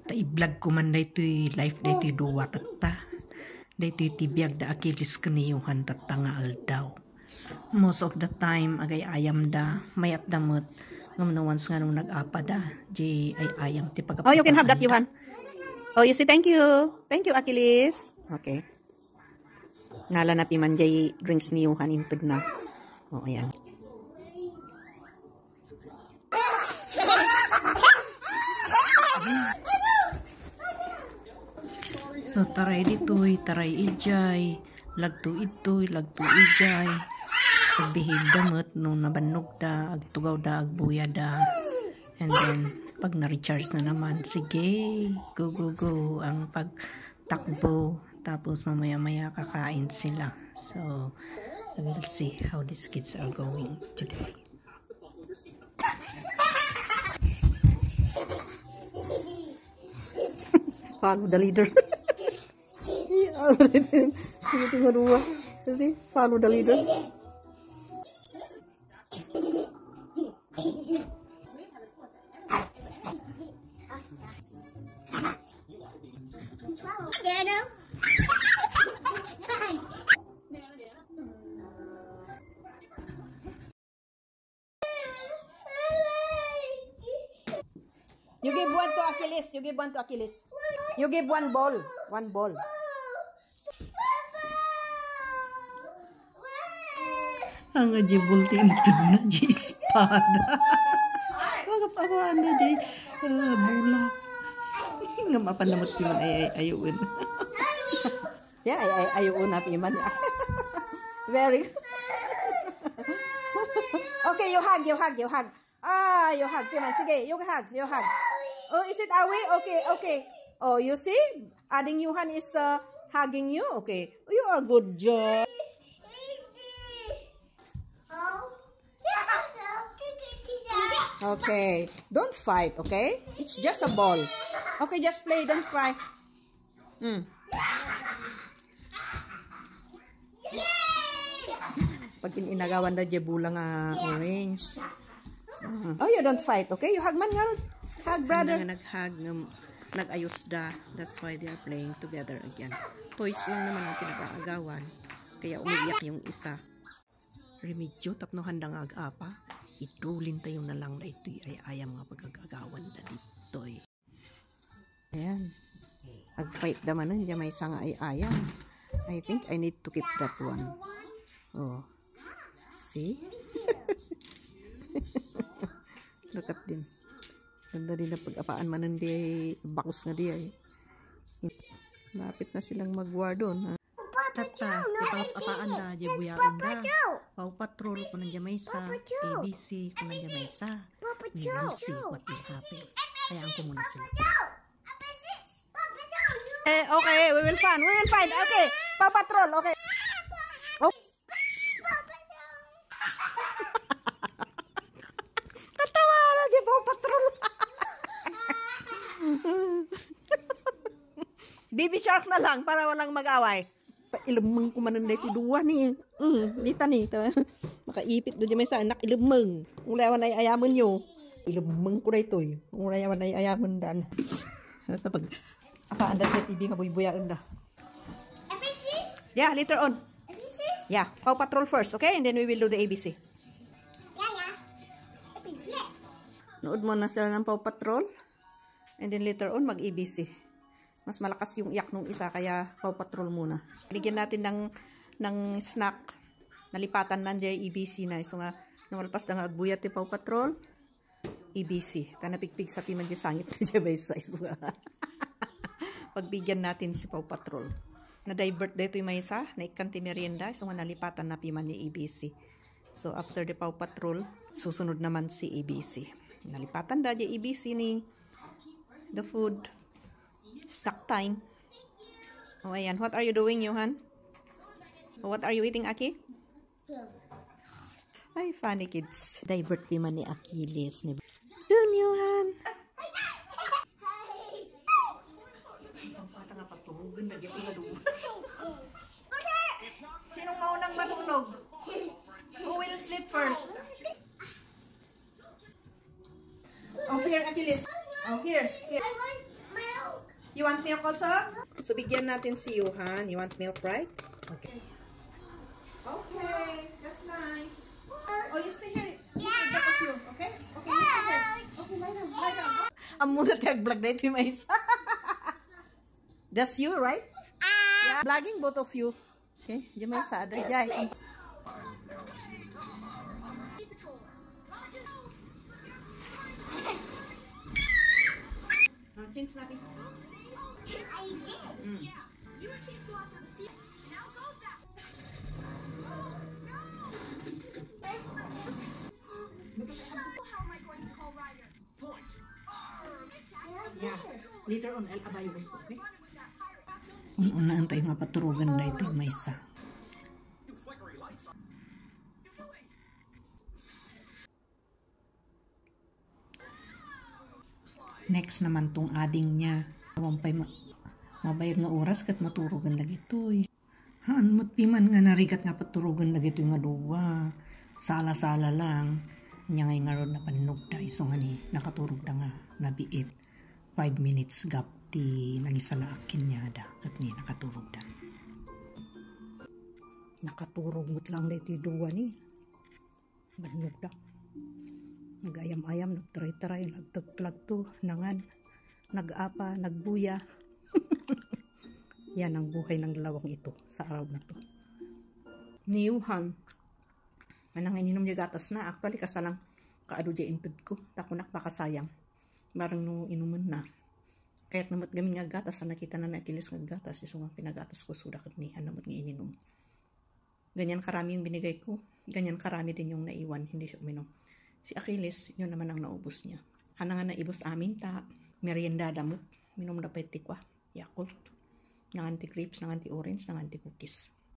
Ta-i-vlog ko man daytoy life daytoy duwa tatta. Daytoy tibiyag da Achilles kaniyuhan tatta nga aldaw. Most of the time agay ayam da mayat damot ngam no once nga nung nag-apa da di ay ayam ti pagapapaan. Oh, you can have that, Johan. Oh, you say thank you. Thank you, Achilles. Okay. Nala na piman jay drinks ni Johan intud na. Oh, ayan. So taray ditoy, taray ijay, lagto itoy, lagto ijay. Pagbihib damot no nabannog da, agtugaw da, agbuya da. And then pag na-recharge na naman, sige, go go go ang pagtakbo. Tapos mamaya-maya kakain sila. So we'll see how these kids are going today. Follow the leader. Follow the leader. You give one to Achilles. You give one to Achilles. You give one ball. One ball. Ang ajibulti ito na di espada. Magapawaan na di bula. Nga mapanamot piman ay ayuin. Yeah, ayuin na piman. Very good. Okay, you hug. You hug piman. Sige, you hug. Oh, is it Awi? Okay. Oh, you see? Adding Johan is hugging you. Okay. You are good job. Okay. Don't fight, okay? It's just a ball. Okay, just play. Don't cry. Pag inagawan na bulang orange. Oh, you don't fight, okay? You hug man nga. Hug, brother. Nag-hug, nag-ayos da. That's why they are playing together again. Toys lang naman ang pinag-aagawan. Kaya umiiyak yung isa. Remedyo, tapno handang ag-apa. Itulin tayo na lang na ito'y ay ayam nga pag-agagawan na dito'y. Ayan. Ag-fight naman nun. Diyan may isang ay ayam. I think I need to keep that one. Oh. See? Look at din. Ganda din na pag-apaan man hindi bakos nga di ay. Lapit na silang mag-war doon. Tata, apaan da, di buyain da. Paw Patrol kung nandiyan may sa, ABC kung nandiyan may sa. We will see what will happen. Hayaan ko muna sila. Okay, we will find. Okay, Paw Patrol, okay. Oh. Katawa na di Paw Patrol. Baby shark na lang para walang mag-away. Ilumang kumanan na ito duwa ni. Dita ni. Makaipit doon may sa anak. Ilumang. Ulayawan ay ayaman nyo. Ilumang ko na ito. Ulayawan ay ayaman dan. Pag apaan na ito TV nga buy-buyaan na. ABC? Yeah, later on. ABC? Yeah, Paw Patrol first, okay? And then we will do the ABC. Yeah. Yes. Nood mo na sila ng Paw Patrol. And then later on, mag-ABC. Mas malakas yung iyak nung isa, kaya Paw Patrol muna. Binigyan natin ng snack. Nalipatan na dyan ABC na. So nga, nung malpas na nga agbuyat ni Paw Patrol, ABC. Tanapigpig sa piman dyan sangit na dyan by size. Pagbigyan natin si Paw Patrol. Na-divert dito yung may isa, naikanti merienda. So nga, nalipatan na piman ni ABC. So after the Paw Patrol, susunod naman si ABC. Nalipatan na dyan ABC ni the food. Snack time. Oh, ayan. What are you doing, Johan? What are you eating, Aki? Ay, funny kids. Divert piman ni Achilles. Dun, Johan. Sinong maunang matulog? Who will sleep first? Oh, here, Achilles. Oh, here. You want milk also? So, bigyan natin si Johan. You want milk, right? Okay. Okay, that's nice. Oh, you stay here. That was you, okay? Okay, you stay here. Okay, lie down, lie down. Ang muna tag-vlog na ito yung isa. That's you, right? Yeah. Vlogging both of you. Okay, di may isa. Jai. Change natin. I did. Yeah. You were chased go after the sea. Now go back. Oh, no. So, how am I going to call Ryder? Point. Yeah. Later on, I'll abay you also, okay? Una antay nga paturugan na ito yung may isa. Next naman tong ading niya. Wampay mabayag nga oras kat maturugan lagi ito eh. Haan mo't piman nga narigat nga paturugan lagi ito yung aduwa. Sala-sala lang. Nya ngay nga ron na panog da iso nga ni nakaturog da nga nabiit. 5 minutes gap ti nagisala akin niya da kat ni nakaturog da. Nakaturog mo't lang da ito yung duwa ni. Banog da. Nag-ayam-ayam, nagtry-try, nagtagplagto, nangan, nag-apa, nagbuya. Yan ang buhay ng dalawang ito sa araw na to. Ni Johan, anang ininom niya gatas na. Actually, kasalang kaado diya intud ko. Takunak baka sayang. Marang nung inuman na. Kaya't namot gamin nga gatas, na nakita na nakilis nga gatas. Yung mga pinagatas ko, sudakat ni namot nga ininom. Ganyan karami yung binigay ko. Ganyan karami din yung naiwan, hindi siya uminom. Si Achilles, yun naman ang naubos niya. Hana nga naibos amin ta, merienda damot, minom na pa itikwa, Yakult, nanganti grapes, nanganti orange, nanganti cookies.